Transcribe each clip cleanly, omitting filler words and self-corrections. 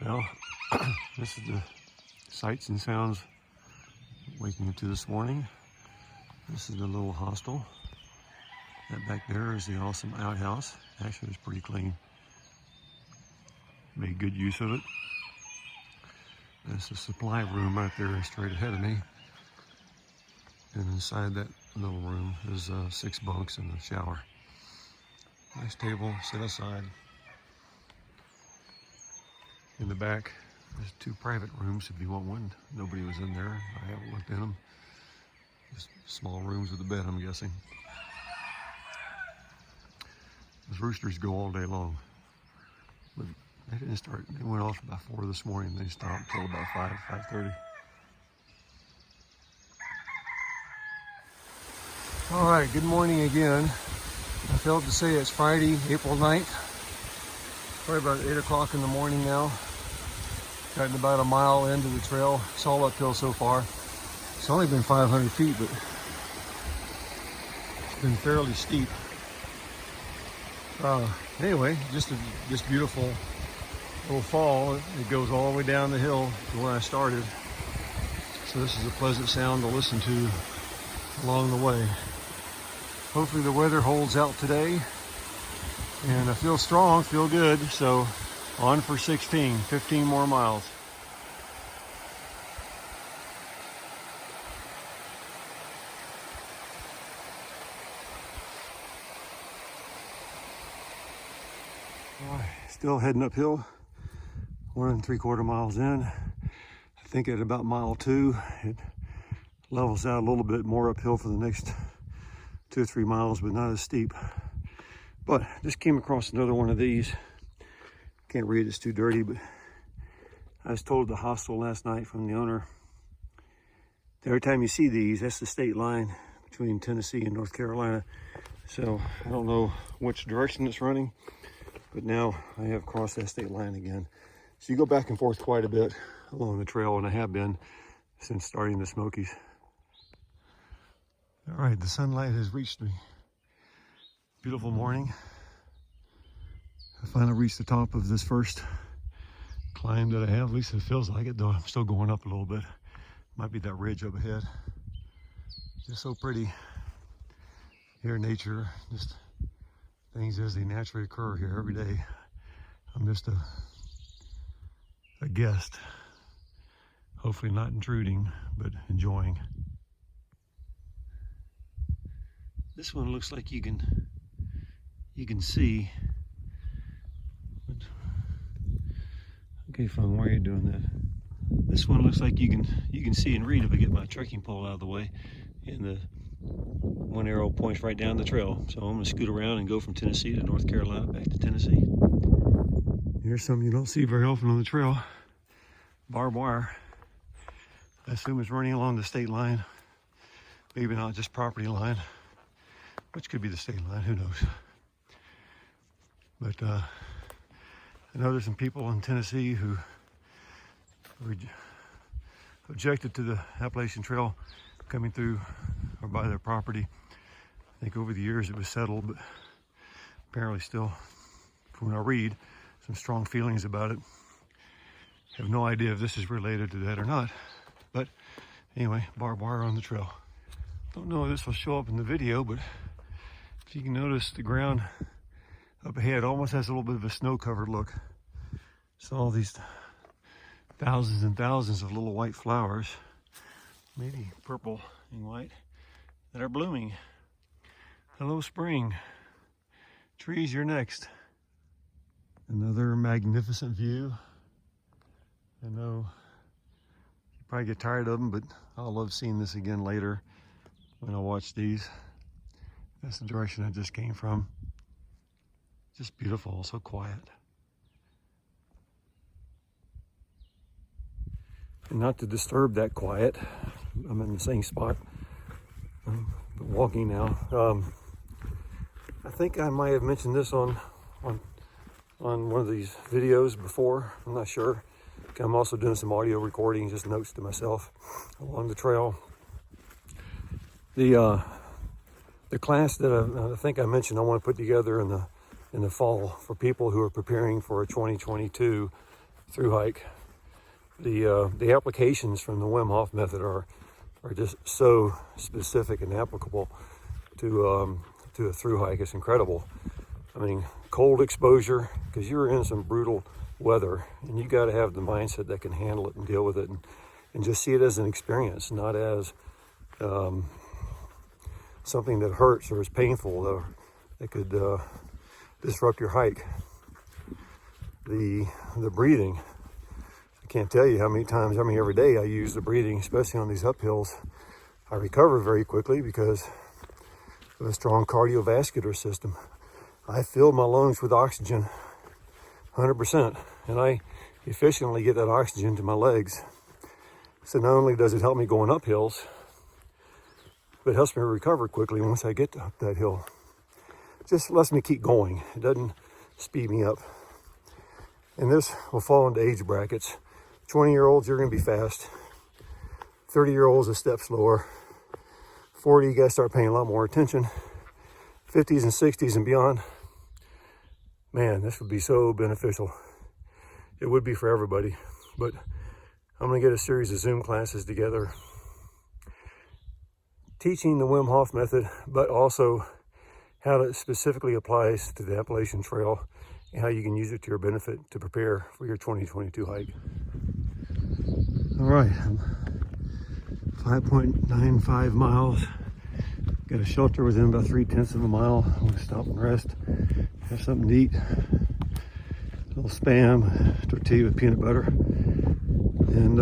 Well, this is the sights and sounds waking up to this morning. This is the little hostel. That back there is the awesome outhouse. Actually, it's pretty clean. Made good use of it. There's a supply room right there straight ahead of me. And inside that little room is 6 bunks and a shower. Nice table set aside. In the back, there's 2 private rooms if you want one. Nobody was in there. I haven't looked in them. Just small rooms with a bed, I'm guessing. Those roosters go all day long. But they didn't start. They went off about 4 this morning. They stopped until about 5:30. All right, good morning again. I failed to say it's Friday, April 9th. Probably about 8 o'clock in the morning now. Gotten about a mile into the trail. It's all uphill so far. It's only been 500 feet, but it's been fairly steep. Anyway, just beautiful little fall. It goes all the way down the hill to where I started. So this is a pleasant sound to listen to along the way. Hopefully the weather holds out today. And I feel strong, feel good. So on for 15 more miles. Still heading uphill, 1 3/4 miles in. I think at about mile 2, it levels out a little bit more uphill for the next 2 or 3 miles, but not as steep. But just came across another one of these. Can't read, it's too dirty, but I was told the hostel last night from the owner that every time you see these, that's the state line between Tennessee and North Carolina. So I don't know which direction it's running, but now I have crossed that state line again. So you go back and forth quite a bit along the trail, and I have been since starting the Smokies. All right, the sunlight has reached me. Beautiful morning. I finally reached the top of this first climb that I have. At least it feels like it, though I'm still going up a little bit. Might be that ridge up ahead. Just so pretty. Here in nature, just things as they naturally occur here every day. I'm just a guest. Hopefully not intruding, but enjoying. This one looks like you can see. Okay, Fung, why are you doing that? This one looks like you can see and read if I get my trekking pole out of the way. And the one arrow points right down the trail. So I'm gonna scoot around and go from Tennessee to North Carolina, back to Tennessee. Here's something you don't see very often on the trail. Barbed wire. I assume it's running along the state line. Maybe not just property line, which could be the state line, who knows. But I know there's some people in Tennessee who objected to the Appalachian Trail coming through or by their property. I think over the years it was settled, but apparently still, from what I read, some strong feelings about it. I have no idea if this is related to that or not. But anyway, barbed wire on the trail. Don't know if this will show up in the video, but if you can notice, the ground up ahead almost has a little bit of a snow-covered look. So all these thousands and thousands of little white flowers, maybe purple and white, that are blooming. Hello, spring. Trees, you're next. Another magnificent view. I know you probably get tired of them, but I'll love seeing this again later when I watch these. That's the direction I just came from. Just beautiful, so quiet. And not to disturb that quiet, I'm in the same spot. I'm walking now. I think I might have mentioned this on one of these videos before. I'm not sure. I'm also doing some audio recording, just notes to myself along the trail. The class that I think I mentioned I want to put together in the fall for people who are preparing for a 2022 through hike. The applications from the Wim Hof method are just so specific and applicable to a through hike. It's incredible. I mean, cold exposure, because you're in some brutal weather, and you got to have the mindset that can handle it and deal with it, and just see it as an experience, not as something that hurts or is painful or that could disrupt your hike. The breathing, I can't tell you how many times, every day I use the breathing, especially on these uphills. I recover very quickly because of a strong cardiovascular system. I fill my lungs with oxygen 100%, and I efficiently get that oxygen to my legs. So not only does it help me going up hills, but it helps me recover quickly once I get up that hill. It just lets me keep going. It doesn't speed me up. And this will fall into age brackets. 20-year-olds, you're going to be fast. 30-year-olds, a step slower. 40, you got to start paying a lot more attention. 50s and 60s and beyond, man, this would be so beneficial. It would be for everybody. But I'm going to get a series of Zoom classes together teaching the Wim Hof method, but also how it specifically applies to the Appalachian Trail and how you can use it to your benefit to prepare for your 2022 hike. All right, 5.95 miles. Got a shelter within about 3/10 of a mile. I'm gonna stop and rest, have something to eat. A little Spam, tortilla with peanut butter. And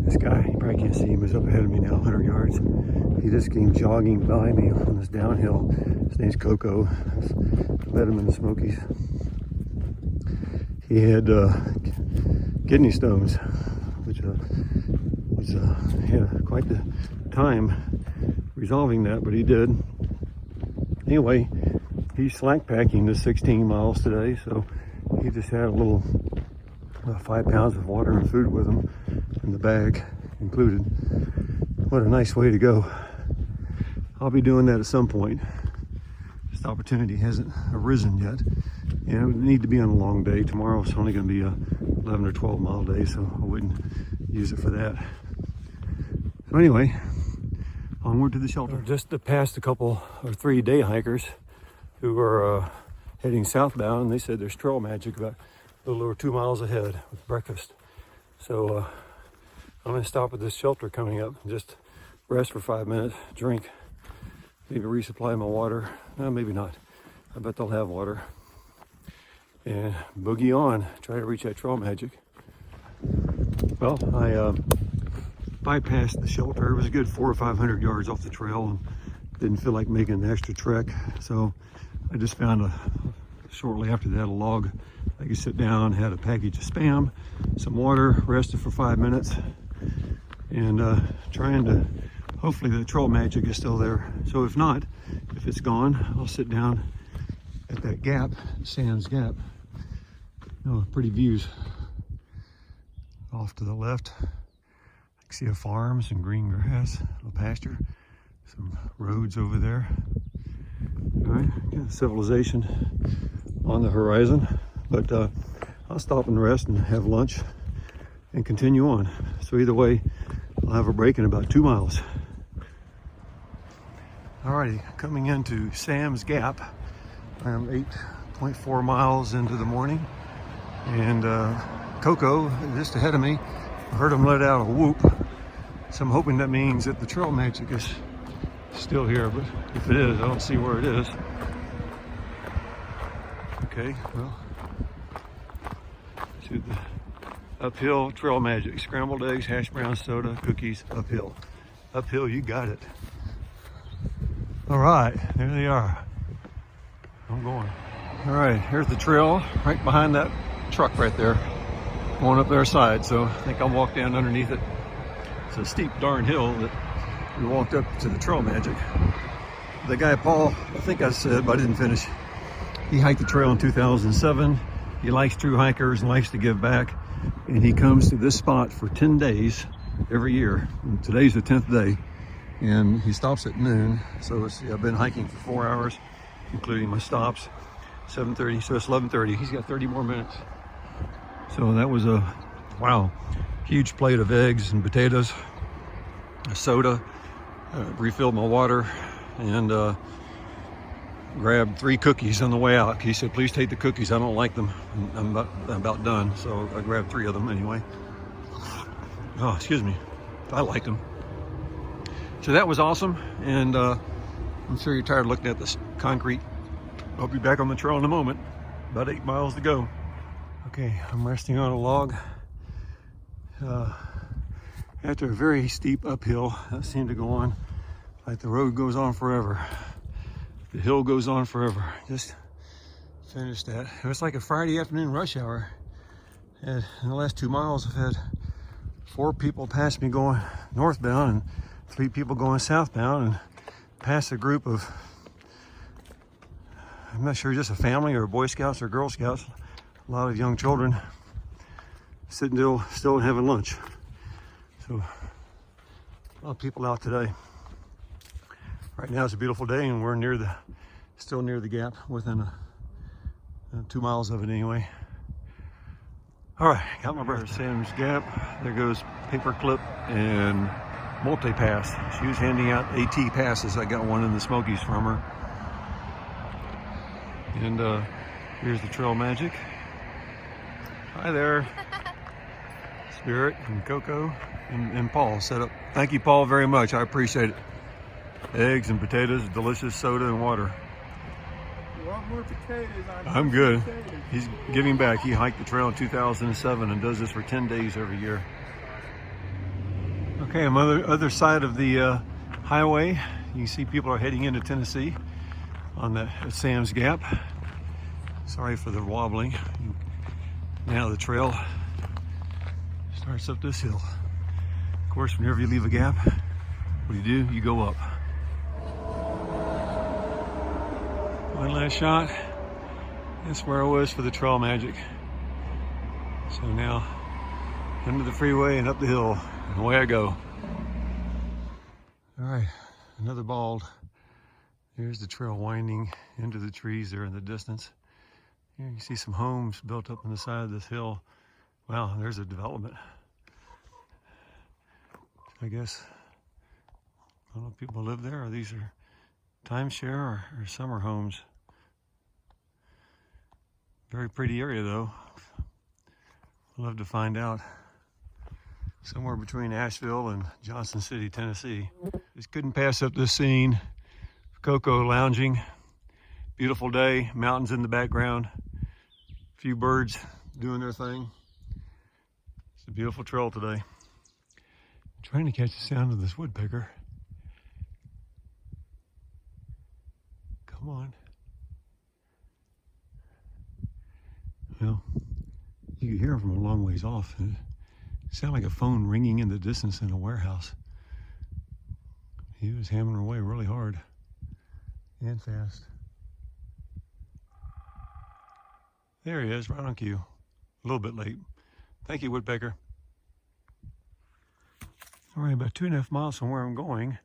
this guy, you probably can't see him, is up ahead of me now, 100 yards. He just came jogging by me on this downhill. His name's Coco. I've met him in the Smokies. He had kidney stones, which had quite the time resolving that, but he did. Anyway, he's slack packing the 16 miles today, so he just had a little 5 pounds of water and food with him in the bag included. What a nice way to go. I'll be doing that at some point. This opportunity hasn't arisen yet, and it would need to be on a long day. Tomorrow's only going to be a 11 or 12 mile day, so I wouldn't use it for that. So anyway, onward to the shelter. Just past a couple or 3 day hikers who are heading southbound, and they said there's trail magic about a little over 2 miles ahead with breakfast. So I'm going to stop at this shelter coming up and just rest for 5 minutes, drink, maybe resupply my water. No, maybe not. I bet they'll have water. And boogie on, try to reach that trail magic. Well, I bypassed the shelter. It was a good 400 or 500 yards off the trail and didn't feel like making an extra trek. So I just found shortly after that, a log I could sit down, had a package of Spam, some water, rested for 5 minutes, and trying to, hopefully the trail magic is still there. So if not, if it's gone, I'll sit down at that gap, Sam's Gap. Oh, pretty views off to the left. I can see a farm, some green grass, a little pasture, some roads over there. All right, got civilization on the horizon, but I'll stop and rest and have lunch and continue on. So either way, I'll have a break in about 2 miles. Alrighty, coming into Sam's Gap. I'm 8.4 miles into the morning, and Coco just ahead of me. I heard him let out a whoop, so I'm hoping that means that the trail magic is still here, but if it is, I don't see where it is. Okay, well, to the uphill trail magic. Scrambled eggs, hash brown soda, cookies, uphill. Uphill, you got it. All right, there they are. I'm going. All right, here's the trail right behind that truck right there, going up their side. So I think I'll walk down underneath it. It's a steep darn hill that we walked up to the trail magic. The guy, Paul, I think I said, but I didn't finish. He hiked the trail in 2007. He likes true hikers and likes to give back. And he comes to this spot for 10 days every year. And today's the 10th day. And he stops at noon. So I've been hiking for 4 hours, including my stops. 7:30, so it's 11:30. He's got 30 more minutes. So that was a, wow, huge plate of eggs and potatoes, a soda, refilled my water, and grabbed 3 cookies on the way out. He said, please take the cookies, I don't like them. I'm about done, so I grabbed 3 of them anyway. Oh, excuse me, I liked them. So that was awesome, and I'm sure you're tired of looking at this concrete. I'll be back on the trail in a moment. About 8 miles to go. Okay, I'm resting on a log. After a very steep uphill that seemed to go on like the road goes on forever. The hill goes on forever. Just finished that. It was like a Friday afternoon rush hour. And in the last 2 miles, I've had 4 people pass me going northbound and 3 people going southbound, and past a group of, I'm not sure, just a family or Boy Scouts or Girl Scouts. A lot of young children sitting still having lunch. So a lot of people out today. Right now it's a beautiful day, and we're still near the gap, within 2 miles of it anyway. All right, got my breath. Sam's Gap. There goes Paperclip and Multi-Pass. She was handing out AT passes. I got one in the Smokies from her. And here's the Trail Magic. Hi there. Spirit and Coco and Paul set up. Thank you, Paul, very much. I appreciate it. Eggs and potatoes, delicious soda and water. You want more potatoes? I'm good. He's giving back. He hiked the trail in 2007 and does this for 10 days every year. Okay, I'm on the other side of the highway. You can see people are heading into Tennessee on the Sam's Gap. Sorry for the wobbling. Now the trail starts up this hill. Of course, whenever you leave a gap, what do? You go up. One last shot. That's where I was for the Trail Magic. So now, under the freeway and up the hill, and away I go. All right, another bald. Here's the trail winding into the trees there in the distance. Here you can see some homes built up on the side of this hill. Wow, there's a development. I guess, I don't know if people live there, or these are timeshare or summer homes. Very pretty area though. I'd love to find out. Somewhere between Asheville and Johnson City, Tennessee. Just couldn't pass up this scene. Coco lounging. Beautiful day, mountains in the background. A few birds doing their thing. It's a beautiful trail today. I'm trying to catch the sound of this woodpecker. Come on. Well, you can hear him from a long ways off. It sounded like a phone ringing in the distance in a warehouse. He was hammering away really hard and fast. There he is, right on cue. A little bit late. Thank you, woodpecker. All right, about 2.5 miles from where I'm going.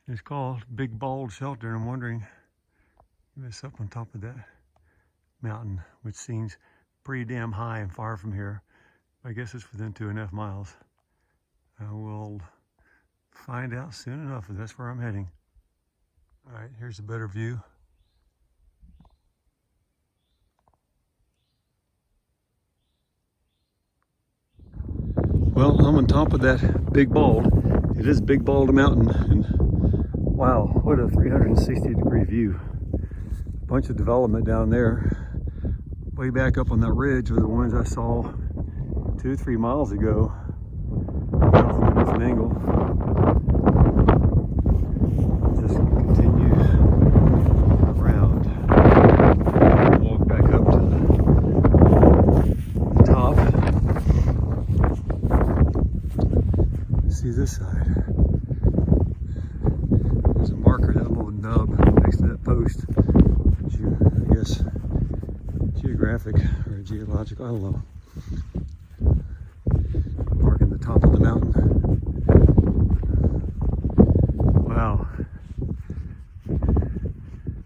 It's called Big Bald Shelter, and I'm wondering if it's up on top of that mountain, which seems pretty damn high and far from here. I guess it's within 2.5 miles. I will find out soon enough if that's where I'm heading. All right, here's a better view. Well, I'm on top of that Big Bald. It is Big Bald Mountain, and wow, what a 360-degree view. A bunch of development down there. Way back up on that ridge were the ones I saw 2 or 3 miles ago. From a different angle. Just continue around. Walk back up to the top. See this side. There's a marker, that little nub next to that post. I guess geographic or geological, I don't know. Marking the top of the mountain. Wow.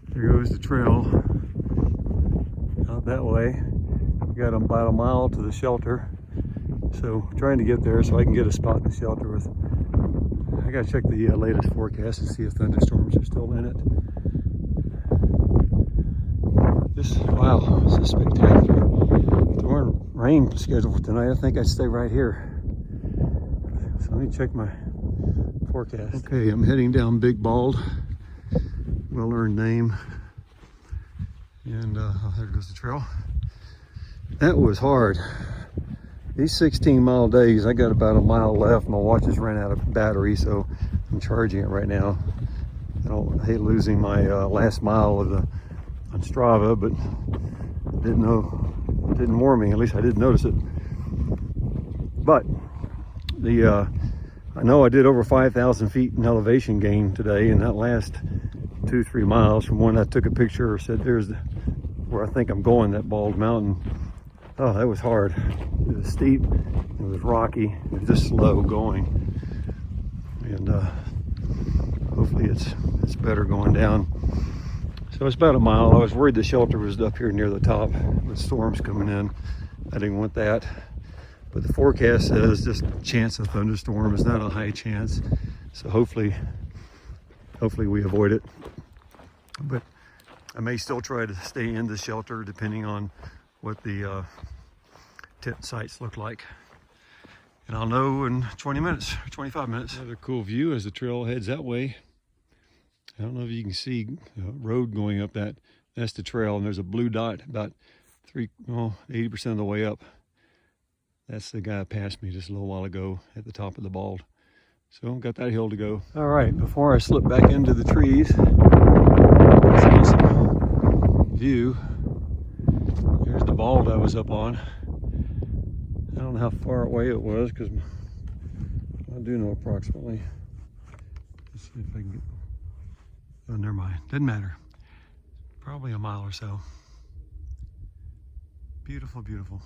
There goes the trail out that way. got about a mile to the shelter. So trying to get there so I can get a spot in the shelter with. I gotta check the latest forecast and see if thunderstorms are still in it. Wow, this is spectacular. If there weren't rain scheduled for tonight, I think I'd stay right here. So let me check my forecast. Okay, I'm heading down Big Bald. Well-earned name. And oh, there goes the trail. That was hard. These 16-mile days, I got about a mile left. My watch has ran out of battery, so I'm charging it right now. I hate losing my last mile of the on Strava, but it didn't warn me. At least I didn't notice it. But I know I did over 5,000 feet in elevation gain today in that last 2-3 miles from when I took a picture or said there's where I think I'm going, that Bald Mountain. Oh, that was hard. It was steep, it was rocky, it was just slow going. And hopefully it's better going down. So it's about a mile. I was worried the shelter was up here near the top with storms coming in. I didn't want that. But the forecast says just chance of thunderstorm is not a high chance. So hopefully we avoid it. But I may still try to stay in the shelter depending on what the tent sites look like. And I'll know in 20 minutes or 25 minutes. Another cool view as the trail heads that way. I don't know if you can see a road going up that. That's the trail, and there's a blue dot about 80% of the way up. That's the guy passed me just a little while ago at the top of the Bald. So I've got that hill to go. All right, before I slip back into the trees, that's an awesome view. Here's the Bald I was up on. I don't know how far away it was because I do know approximately. Let's see if I can get. Oh, never mind. Doesn't matter. Probably a mile or so. Beautiful, beautiful.